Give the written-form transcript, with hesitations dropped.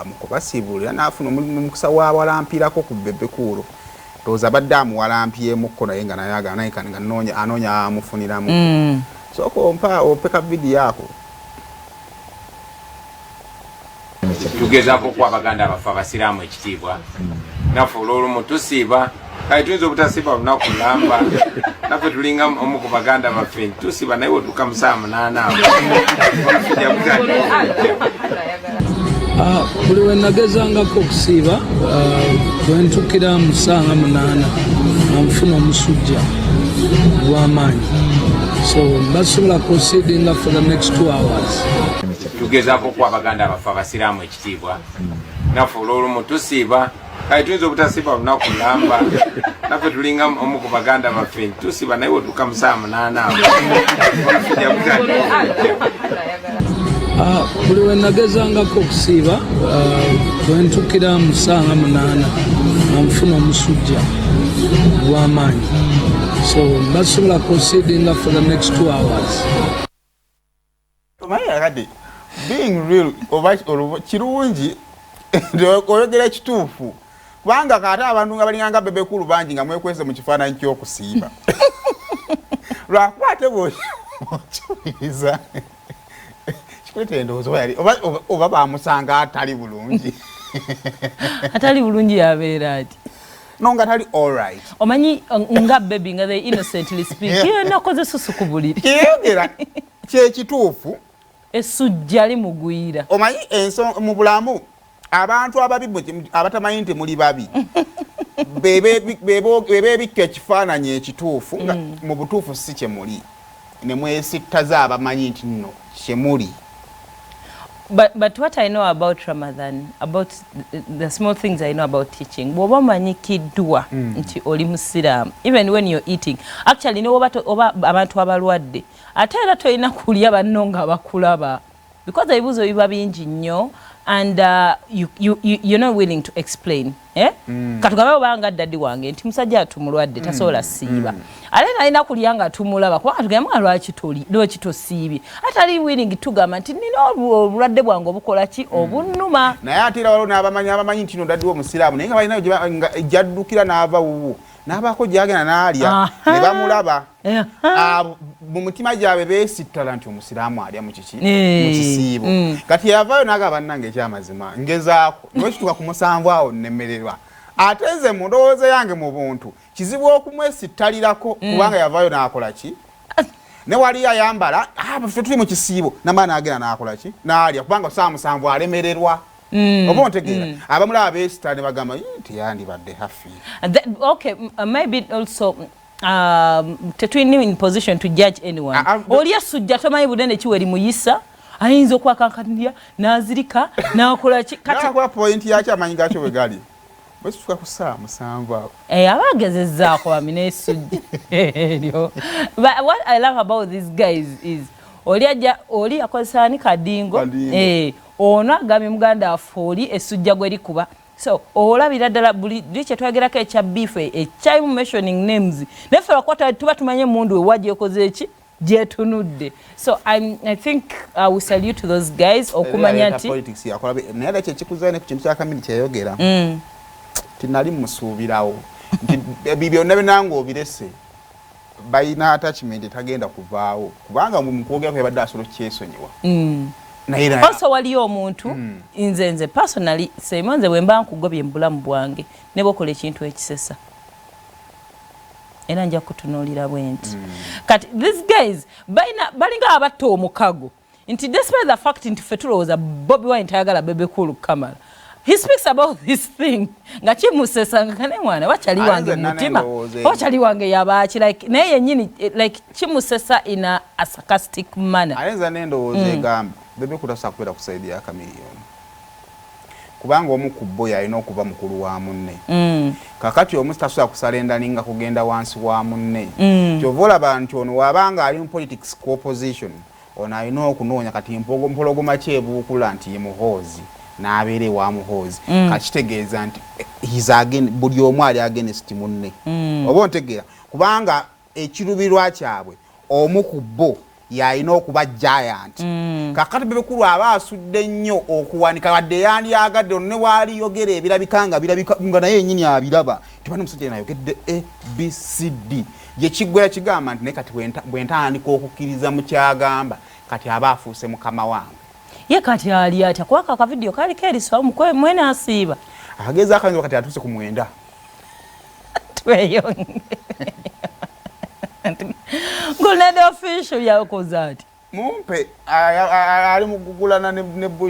mukubasiibulira n'afuna omukisa w'awalampirako ku Bebe Cool ndowooza badde amuwalampyemukko naye nga naye agana nga anoonya amufuniramu sooka opeka vidiyo ako tugezaako okuwa abaganda abaffe abasiraamu ekitiibwa naffe olw'olumu tusiiba kale tuyinza obutasiiba lunaku lamba naffe tulinga omu ku baganda baffe tusiiba naye wetuuka mu saa 8 buli we nagezangako okusiiba bwentukira mu saa 8 nfuna omusujja gw'amaanyi so basobola proceedinga for the next 2 hours. tugezaako okuwa abaganda abaffe abasiraamu ekitiibwa naffe olw'olumu tusiiba kale tuyinza obutasiiba lunaku lamba naffe tulinga omu ku baganda baffe tusiiba naye wetuuka mu saa 8 buli we nagezangako okusiiba bwentukira mu saa 8 nfuna omusujja gw'amaanyi so basobola proceedinga for the next 2 hours. Being real kirungi oyogera ekituufu kubanga kate abantu nga balinganga Bebe Cool bangi nga mwekwese mu kifaananyi ky'okusiiba lwakuba ate bw'okiwuliriza kikuleta endowooza oba bamusanga atali bulungi atali bulungi yabeera ati no nga tali alright omanyi nga Bebe nga they innocently speak nakoze susu ku buliri kiyogera kyekituufu essujja limugwira omanyi ensonga mu bulamu abantu ababi abatamanyi nti muli babi bebe ebikka ekifaananyi ekituufu nga mu butuufu si kyemuli ne mwesittaza abamanyi nti nno kyemuli. But what I know about Ramadan, about the small things I know about teaching, bwoba manyikiddwa nti oli musiraamu, even when you're eating, actually no oba abantu abalwadde ate era tolina kulya banno nga bakulaba because ebibuuzo biba bingi nnyo and you're not willing to explain. Katugabe obanga daddi wange nti musajja atumulwadde tasobola siiba ate nalina kulya nga tumulaba kubanga tugamba lwaki tosiibye atali willing tugamba nti nina obulwadde bwange obukola ki obunnuma naye ate era waliwo n'abamanyi nti no daddi w'omusiraamu naye nga balinayo ejjaddukira n'ava wuwu n'abaako gyagenda n'alya ne bamulaba mu mutima gyabwe beesittala nti omusiraamu alya mu kisiibo kati yavayo n'agamba bannange ekyamazima ngezaako niwekituuka ku 7 awo nnemererwa ate nze mu ndowooza yange mu buntu kizibu okumwesittalirako kubanga yavayo n'akola ki ne wali ayambala ffe tuli mu kisiibo namala n'agenda n'akola ki n'alya kubanga saa 7 alemererwa oba ontegeera abamulaba beesittala ne bagamba nti yandibadde hafi. Okay, maybe also tetulina in position to judge anyone. Oli essujja tomanyi bunene ki weri muyisa ayinza okwakankanira n'azirika n'akola ki kati kwa point yakyo amanyi gakyo bwe gali bwe tutuuka ku saa 7 awo abagezezzaako bamina essujja eryo. But what I love about these guys is oli akozesa ani kadingo ono agambye muganda waffe oli essujja gwe likuba so olabira ddala buli kye twagerako ekya beef ekyayimu mentioning names neffe lwakuba tuba tumanye emundu we wajja ekoze eki gyetunudde so I think we salute to those guys okumanya nti politics yakola naye era kyekikuzaane ku kintu kya kamili kyeyogera tinali musuubirawo nti byonna binanga obirese balina attachment tagenda kuvaawo kubanga mu kwogera kwe badde asobola kyesonyiwa also waliyo omuntu nze personally semonze bwe mba nkugobye mu bulamu bwange ne bokola ekintu ekisesa era nja kutunuulira bwenti kati these guys balinga abatta omukago nti despite the fact nti ffe tulowooza Bobi Wine tayagala Bebe Cool Kamala he speaks about this thing nga kimusesa nga kane mwana wakyali wange mutima wakyali wange yabaaki like naye yennyini like kimusesa in a sarcastic manner ayenza n'endowooza egamba Bebe Cool tasobola kubeera kusaidia ya kamiliyoni kubanga omu ku bo yalina okuba mukulu wa munne kakati omu tasobola kusalendaninga kugenda wansi wa munne kyova olaba nti ono wabanga ali mu politics opposition ono alina okunoonya kati mpologoma kyebuukula nti ye muhoozi n'abeere wa muhoozi kakitegeeza nti buli omu ali against munne oba ontegeera kubanga ekirubirwa kyabwe omu ku bo yalina okuba giant kakati Bebe Cool aba asudde nnyo okuwanika wadde yandyagadde ono ne waaliyogera ebirabika nga naye yennyini abiraba tibana omusajja nayogedde ABCD yekiggwa yakigamba nti naye kati bwe ntandika okukkiriza mu kyagamba kati aba afuuse mukama wange ye kati ali atya kwaka akavidiyo kaliko eriso mwene asiiba akagezi akayinza kati atuuse ku 9 tweyonge Golnado official yakoze ati mumpe ali mugugulana ne Bush